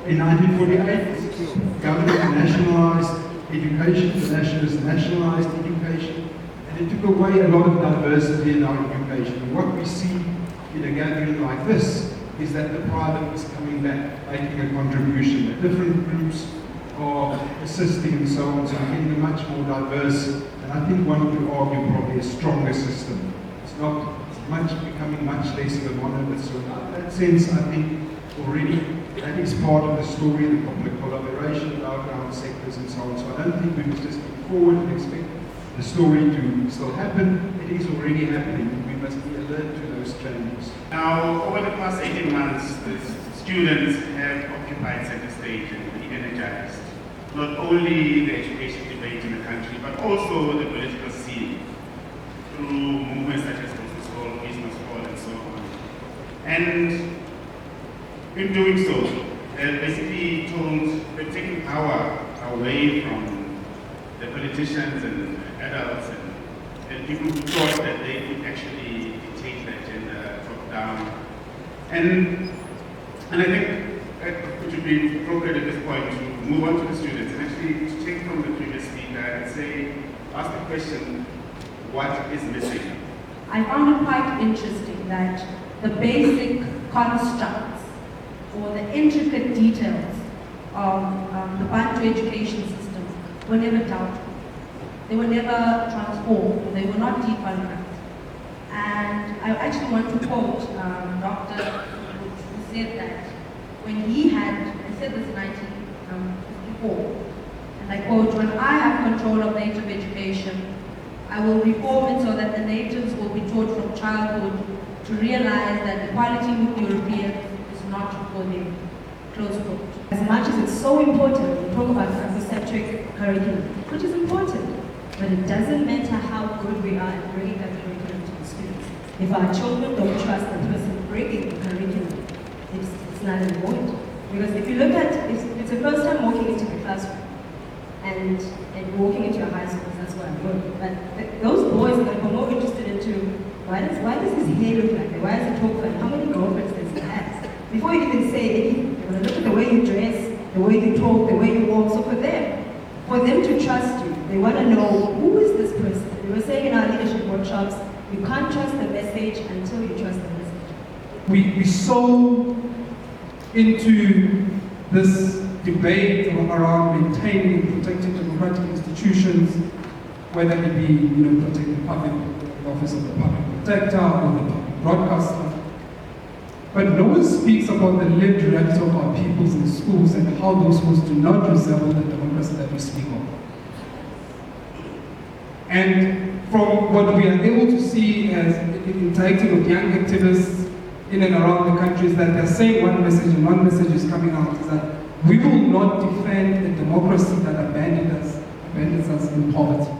In 1948, government nationalised education, the nationalists nationalised education, and it took away a lot of diversity in our education. And what we see in a gathering like this is that the private is coming back, making a contribution, that different groups are assisting and so on, so we're getting a much more diverse, and I think one could argue probably a stronger system. It's not becoming much less of a monolith, so in that sense I think already that is part of the story, the public collaboration about our sectors and so on. So I don't think we must just look forward and expect the story to still happen. It is already happening, and we must be alert to those changes. Now, over the past 18 months, the students have occupied center stage and energized not only the education debate in the country, but also the political scene through movements such as Must Fall, Peace Must Fall, and so on. And in doing so, they've basically they've taken power away from the politicians and adults and people who thought that they could actually dictate the agenda top down. And I think it would be appropriate at this point to move on to the students and actually to take from the previous speaker and say, ask the question, what is missing? I found it quite interesting that the basic constructs or the intricate details of the Bantu education system were never dealt with. They were never transformed. They were not decolonised. And I actually want to quote Dr. who said that when he said this in 1954, and I quote, "When I have control of native education, I will reform it so that the natives will be taught from childhood to realize that equality with Europeans is not for them." Close quote. As much as it's so important, we talk about Afrocentric curriculum, which is important, but it doesn't matter how good we are at bringing that curriculum to the students. If our children don't trust the person bringing the curriculum, it's not important. Because if you look at, it's the first time walking into the classroom and walking into a high school, that's where I work. But those boys that are more interested into why does his hair look like that? Why does he talk like that? How many girlfriends does he have? Before you even say anything, they're going to look at the way you dress, the way you talk, the way you walk. So for them to trust you, they want to know, who is this person? We were saying in our leadership workshops, you can't trust the message until you trust the message. We so into this debate around maintaining and protecting democratic institutions, whether it be protecting the office of the public protector or the public broadcaster. But no one speaks about the lived reality of our peoples in schools and how those schools do not resemble the democracy that we speak of. And from what we are able to see as interacting with young activists in and around the country is that they're saying one message and one message is coming out is that we will not defend a democracy that abandons us in poverty.